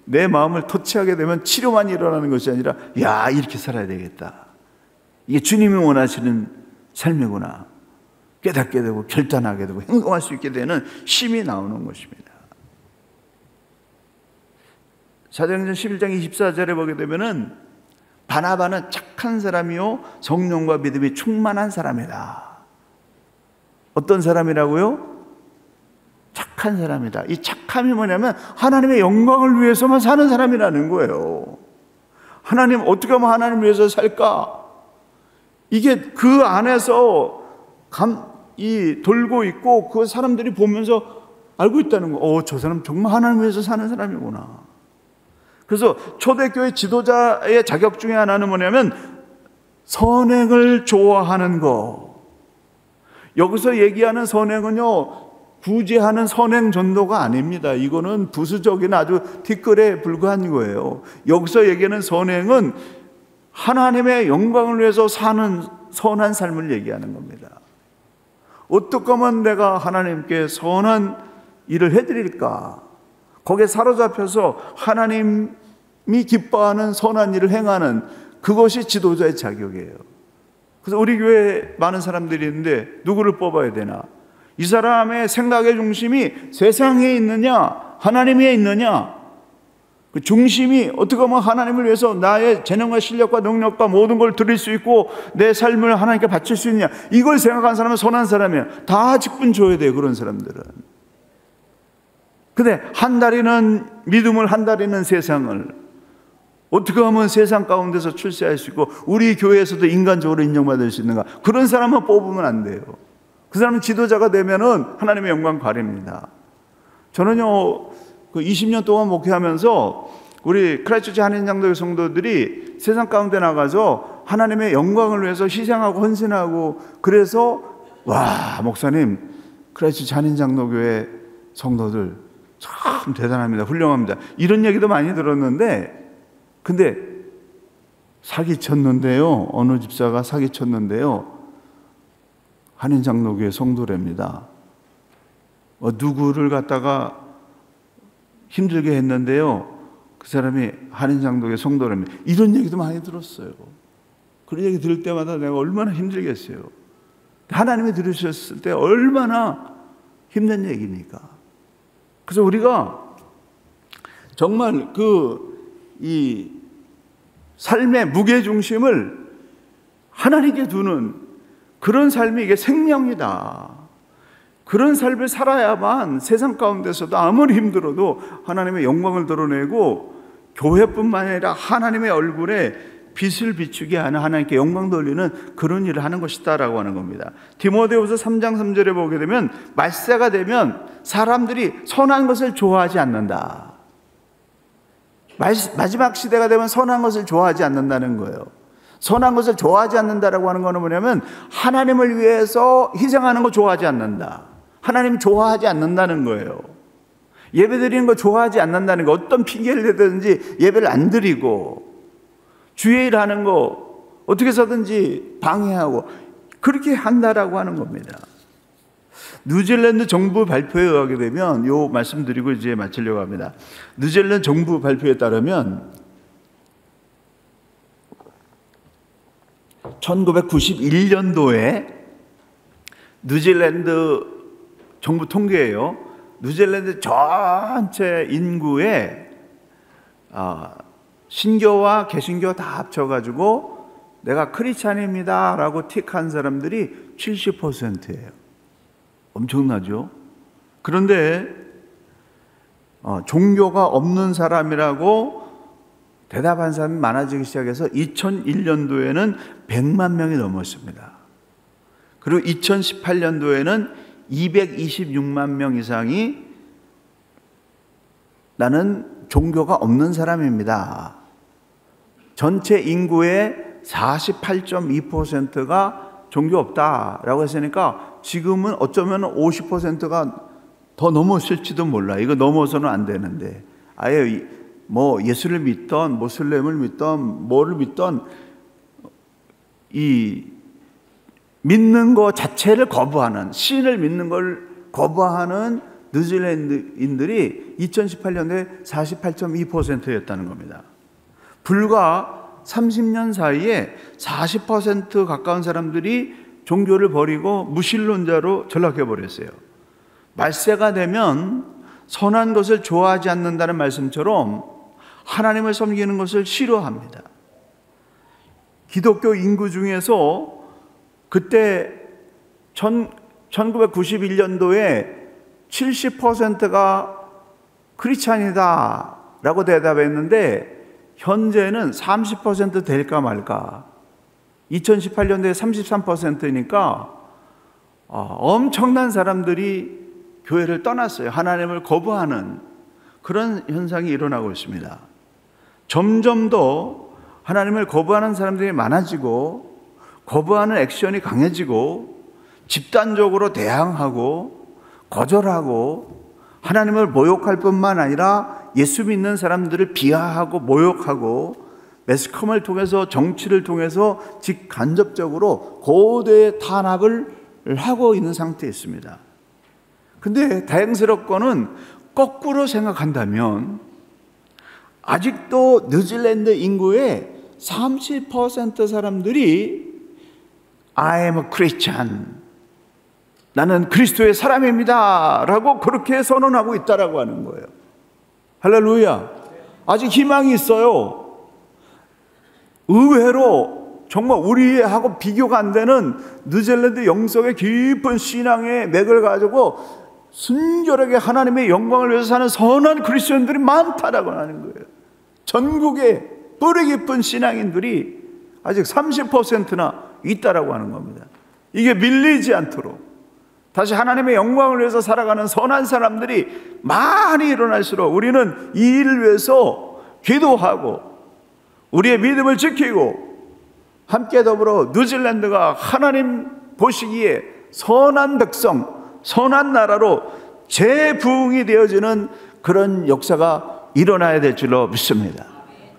내 마음을 터치하게 되면 치료만 일어나는 것이 아니라, 야, 이렇게 살아야 되겠다, 이게 주님이 원하시는 삶이구나 깨닫게 되고 결단하게 되고 행동할 수 있게 되는 힘이 나오는 것입니다. 사도행전 11장 24절에 보게 되면은 바나바는 착한 사람이요 성령과 믿음이 충만한 사람이다. 어떤 사람이라고요? 착한 사람이다. 이 착함이 뭐냐면 하나님의 영광을 위해서만 사는 사람이라는 거예요. 하나님 어떻게 하면 하나님 위해서 살까? 이게 그 안에서 돌고 있고 그 사람들이 보면서 알고 있다는 거. 저 사람 정말 하나님 위해서 사는 사람이구나. 그래서 초대교회 지도자의 자격 중에 하나는 뭐냐면 선행을 좋아하는 거. 여기서 얘기하는 선행은요, 구제하는 선행 전도가 아닙니다. 이거는 부수적인 아주 티끌에 불과한 거예요. 여기서 얘기하는 선행은 하나님의 영광을 위해서 사는 선한 삶을 얘기하는 겁니다. 어떻게 하면 내가 하나님께 선한 일을 해드릴까? 거기에 사로잡혀서 하나님이 기뻐하는 선한 일을 행하는 그것이 지도자의 자격이에요. 그래서 우리 교회에 많은 사람들이 있는데 누구를 뽑아야 되나? 이 사람의 생각의 중심이 세상에 있느냐 하나님에 있느냐, 그 중심이 어떻게 하면 하나님을 위해서 나의 재능과 실력과 능력과 모든 걸 드릴 수 있고 내 삶을 하나님께 바칠 수 있느냐, 이걸 생각하는 사람은 선한 사람이에요. 다 직분 줘야 돼요, 그런 사람들은. 근데 한다리는 믿음을, 한다리는 세상을 어떻게 하면 세상 가운데서 출세할 수 있고 우리 교회에서도 인간적으로 인정받을 수 있는가, 그런 사람은 뽑으면 안 돼요. 그 사람은 지도자가 되면은 하나님의 영광 가립니다. 저는요, 그 20년 동안 목회하면서 우리 크라이스트처치 한인장로교 성도들이 세상 가운데 나가서 하나님의 영광을 위해서 희생하고 헌신하고, 그래서 와, 목사님 크라이스트처치 한인장로교회 성도들 참 대단합니다, 훌륭합니다, 이런 얘기도 많이 들었는데, 근데 사기쳤는데요, 어느 집사가 사기쳤는데요, 한인장로교회 성도랍니다. 누구를 갖다가 힘들게 했는데요, 그 사람이 한인장로교회 성도랍니다. 이런 얘기도 많이 들었어요. 그런 얘기 들을 때마다 내가 얼마나 힘들겠어요. 하나님이 들으셨을 때 얼마나 힘든 얘기니까. 그래서 우리가 정말 이 삶의 무게중심을 하나님께 두는 그런 삶이 이게 생명이다. 그런 삶을 살아야만 세상 가운데서도 아무리 힘들어도 하나님의 영광을 드러내고 교회뿐만 아니라 하나님의 얼굴에 빛을 비추게 하는, 하나님께 영광 돌리는 그런 일을 하는 것이다라고 하는 겁니다. 디모데후서 3장 3절에 보게 되면 말세가 되면 사람들이 선한 것을 좋아하지 않는다. 마지막 시대가 되면 선한 것을 좋아하지 않는다는 거예요. 선한 것을 좋아하지 않는다라고 하는 거는 뭐냐면 하나님을 위해서 희생하는 거 좋아하지 않는다. 하나님 좋아하지 않는다는 거예요. 예배 드리는 거 좋아하지 않는다는 거, 어떤 핑계를 대든지 예배를 안 드리고 주의 일 하는 거 어떻게 해서든지 방해하고 그렇게 한다라고 하는 겁니다. 뉴질랜드 정부 발표에 의하게 되면, 요 말씀드리고 이제 마치려고 합니다. 뉴질랜드 정부 발표에 따르면 1991년도에 뉴질랜드 정부 통계예요. 뉴질랜드 전체 인구의 신교와 개신교 다 합쳐가지고 내가 크리스찬입니다 라고 틱한 사람들이 70%예요. 엄청나죠? 그런데 종교가 없는 사람이라고 대답한 사람이 많아지기 시작해서 2001년도에는 100만 명이 넘었습니다. 그리고 2018년도에는 226만 명 이상이 나는 종교가 없는 사람입니다. 전체 인구의 48.2%가 종교 없다라고 했으니까 지금은 어쩌면 50%가 더 넘었을지도 몰라. 이거 넘어서는 안 되는데, 아예 뭐 예수를 믿던 모슬렘을 믿던 뭐를 믿던 이 믿는 것 자체를 거부하는, 신을 믿는 걸 거부하는 뉴질랜드인들이 2018년에 48.2%였다는 겁니다. 불과 30년 사이에 40% 가까운 사람들이 종교를 버리고 무신론자로 전락해버렸어요. 말세가 되면 선한 것을 좋아하지 않는다는 말씀처럼 하나님을 섬기는 것을 싫어합니다. 기독교 인구 중에서 그때 1991년도에 70%가 크리스찬이다 라고 대답했는데 현재는 30% 될까 말까. 2018년도에 33%니까 엄청난 사람들이 교회를 떠났어요. 하나님을 거부하는 그런 현상이 일어나고 있습니다. 점점 더 하나님을 거부하는 사람들이 많아지고 거부하는 액션이 강해지고 집단적으로 대항하고 거절하고 하나님을 모욕할 뿐만 아니라 예수 믿는 사람들을 비하하고 모욕하고 매스컴을 통해서 정치를 통해서 직간접적으로 고대의 탄압을 하고 있는 상태에 있습니다. 근데 다행스럽고는 거꾸로 생각한다면 아직도 뉴질랜드 인구의 30% 사람들이 I am a Christian, 나는 그리스도의 사람입니다 라고 그렇게 선언하고 있다라고 하는 거예요. 할렐루야. 아직 희망이 있어요. 의외로 정말 우리하고 비교가 안 되는 뉴질랜드 영성의 깊은 신앙의 맥을 가지고 순결하게 하나님의 영광을 위해서 사는 선한 그리스도인들이 많다라고 하는 거예요. 전국에 뿌리 깊은 신앙인들이 아직 30%나 있다라고 하는 겁니다. 이게 밀리지 않도록 다시 하나님의 영광을 위해서 살아가는 선한 사람들이 많이 일어날수록 우리는 이 일을 위해서 기도하고 우리의 믿음을 지키고 함께 더불어 뉴질랜드가 하나님 보시기에 선한 백성, 선한 나라로 재부흥이 되어지는 그런 역사가 일어나야 될 줄로 믿습니다.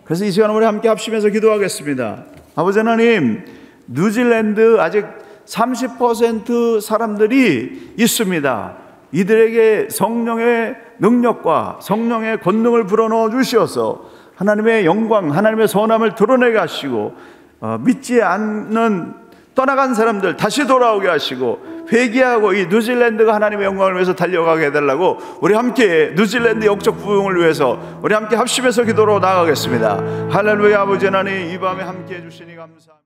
그래서 이 시간 우리 함께 합심해서 기도하겠습니다. 아버지 하나님, 뉴질랜드 아직 30% 사람들이 있습니다. 이들에게 성령의 능력과 성령의 권능을 불어넣어 주시어서 하나님의 영광, 하나님의 선함을 드러내게 하시고 믿지 않는 떠나간 사람들 다시 돌아오게 하시고 회개하고 이 뉴질랜드가 하나님의 영광을 위해서 달려가게 해달라고 우리 함께 뉴질랜드 영적 부흥을 위해서 우리 함께 합심해서 기도로 나아가겠습니다. 할렐루야. 아버지 하나님, 이 밤에 함께 해주시니 감사합니다.